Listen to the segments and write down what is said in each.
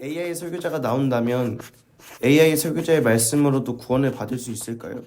AI 설교자가 나온다면 AI 설교자의 말씀으로도 구원을 받을 수 있을까요?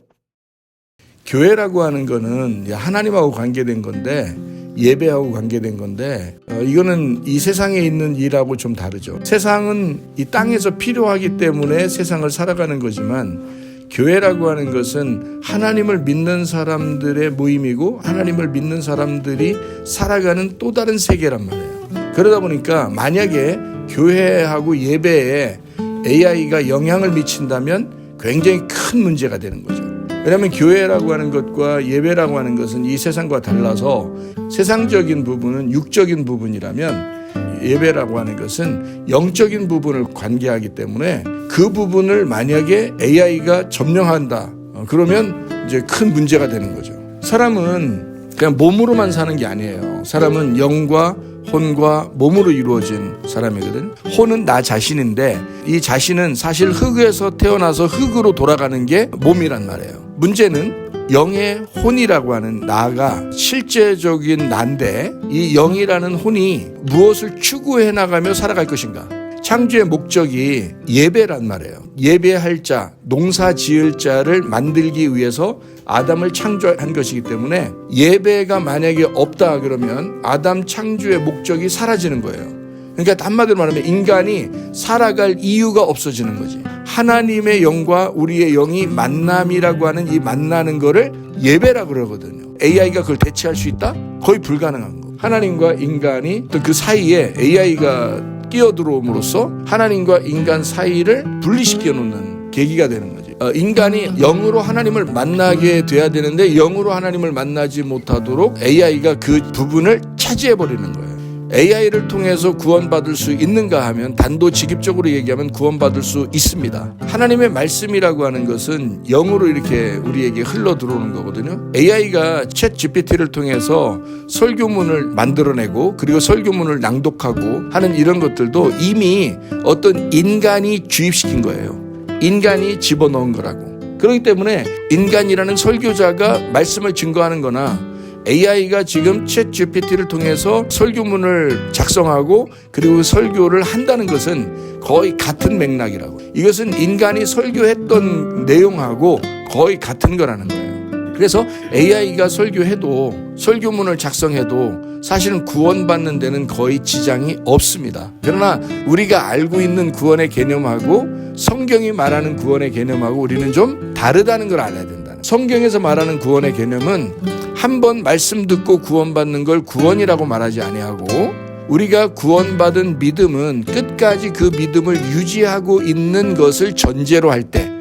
교회라고 하는 거는 하나님하고 관계된 건데, 예배하고 관계된 건데, 이거는 이 세상에 있는 일하고 좀 다르죠. 세상은 이 땅에서 필요하기 때문에 세상을 살아가는 거지만, 교회라고 하는 것은 하나님을 믿는 사람들의 모임이고 하나님을 믿는 사람들이 살아가는 또 다른 세계란 말이에요. 그러다 보니까 만약에 교회하고 예배에 AI가 영향을 미친다면 굉장히 큰 문제가 되는 거죠. 왜냐하면 교회라고 하는 것과 예배라고 하는 것은 이 세상과 달라서 세상적인 부분은 육적인 부분이라면 예배라고 하는 것은 영적인 부분을 관계하기 때문에 그 부분을 만약에 AI가 점령한다, 그러면 이제 큰 문제가 되는 거죠. 사람은 그냥 몸으로만 사는 게 아니에요. 사람은 영과 혼과 몸으로 이루어진 사람이거든. 혼은 나 자신인데 이 자신은 사실 흙에서 태어나서 흙으로 돌아가는 게 몸이란 말이에요. 문제는 영의 혼이라고 하는 나가 실제적인 나인데 이 영이라는 혼이 무엇을 추구해 나가며 살아갈 것인가? 창조의 목적이 예배란 말이에요. 예배할 자, 농사 지을 자를 만들기 위해서 아담을 창조한 것이기 때문에 예배가 만약에 없다 그러면 아담 창조의 목적이 사라지는 거예요. 그러니까 한마디로 말하면 인간이 살아갈 이유가 없어지는 거지. 하나님의 영과 우리의 영이 만남이라고 하는 이 만나는 거를 예배라고 그러거든요. AI가 그걸 대체할 수 있다? 거의 불가능한 거. 하나님과 인간이 또 그 사이에 AI가 끼어들어옴으로써 하나님과 인간 사이를 분리시켜 놓는 계기가 되는 거지. 인간이 영으로 하나님을 만나게 돼야 되는데 영으로 하나님을 만나지 못하도록 AI가 그 부분을 차지해 버리는 거예요. AI를 통해서 구원받을 수 있는가 하면 단도직입적으로 얘기하면 구원받을 수 있습니다. 하나님의 말씀이라고 하는 것은 영으로 이렇게 우리에게 흘러 들어오는 거거든요. AI가 챗 GPT를 통해서 설교문을 만들어내고 그리고 설교문을 낭독하고 하는 이런 것들도 이미 어떤 인간이 주입시킨 거예요. 인간이 집어넣은 거라고. 그렇기 때문에 인간이라는 설교자가 말씀을 증거하는 거나 AI가 지금 챗 GPT를 통해서 설교문을 작성하고 그리고 설교를 한다는 것은 거의 같은 맥락이라고. 이것은 인간이 설교했던 내용하고 거의 같은 거라는 거예요. 그래서 AI가 설교해도 설교문을 작성해도 사실은 구원받는 데는 거의 지장이 없습니다. 그러나 우리가 알고 있는 구원의 개념하고 성경이 말하는 구원의 개념하고 우리는 좀 다르다는 걸 알아야 된다. 성경에서 말하는 구원의 개념은 한 번 말씀 듣고 구원받는 걸 구원이라고 말하지 아니하고 우리가 구원받은 믿음은 끝까지 그 믿음을 유지하고 있는 것을 전제로 할 때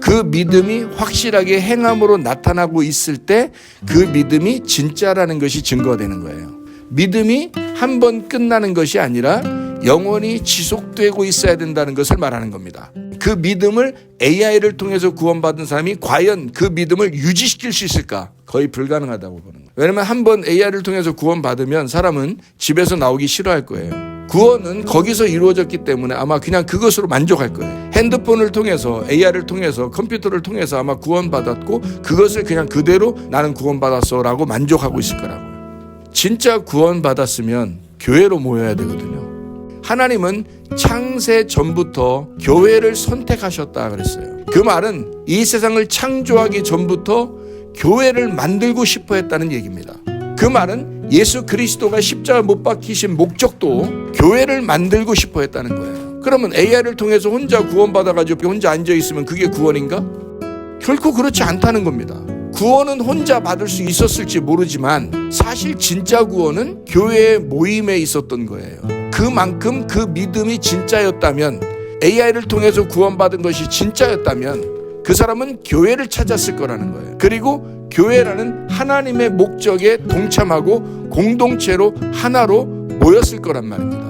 그 믿음이 확실하게 행함으로 나타나고 있을 때 그 믿음이 진짜라는 것이 증거되는 거예요. 믿음이 한 번 끝나는 것이 아니라 영원히 지속되고 있어야 된다는 것을 말하는 겁니다. 그 믿음을 AI를 통해서 구원받은 사람이 과연 그 믿음을 유지시킬 수 있을까? 거의 불가능하다고 보는 거예요. 왜냐하면 한번 AI를 통해서 구원받으면 사람은 집에서 나오기 싫어할 거예요. 구원은 거기서 이루어졌기 때문에 아마 그냥 그것으로 만족할 거예요. 핸드폰을 통해서 AI를 통해서 컴퓨터를 통해서 아마 구원받았고 그것을 그냥 그대로 나는 구원받았어 라고 만족하고 있을 거라고요. 진짜 구원받았으면 교회로 모여야 되거든요. 하나님은 창세 전부터 교회를 선택하셨다 그랬어요. 그 말은 이 세상을 창조하기 전부터 교회를 만들고 싶어 했다는 얘기입니다. 그 말은 예수 그리스도가 십자가 못 박히신 목적도 교회를 만들고 싶어 했다는 거예요. 그러면 AI를 통해서 혼자 구원받아가지고 혼자 앉아있으면 그게 구원인가? 결코 그렇지 않다는 겁니다. 구원은 혼자 받을 수 있었을지 모르지만 사실 진짜 구원은 교회의 모임에 있었던 거예요. 그만큼 그 믿음이 진짜였다면 AI를 통해서 구원받은 것이 진짜였다면 그 사람은 교회를 찾았을 거라는 거예요. 그리고 교회라는 하나님의 목적에 동참하고 공동체로 하나로 모였을 거란 말입니다.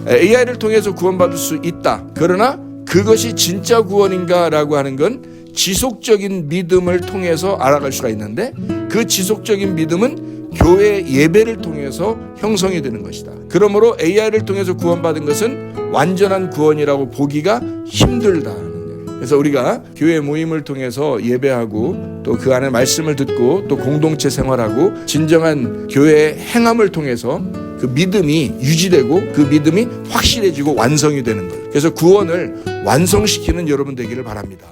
AI를 통해서 구원받을 수 있다. 그러나 그것이 진짜 구원인가라고 하는 건 지속적인 믿음을 통해서 알아갈 수가 있는데 그 지속적인 믿음은 교회 예배를 통해서 형성이 되는 것이다. 그러므로 AI를 통해서 구원받은 것은 완전한 구원이라고 보기가 힘들다. 그래서 우리가 교회 모임을 통해서 예배하고 또 그 안에 말씀을 듣고 또 공동체 생활하고 진정한 교회의 행함을 통해서 그 믿음이 유지되고 그 믿음이 확실해지고 완성이 되는 거예요. 그래서 구원을 완성시키는 여러분 되기를 바랍니다.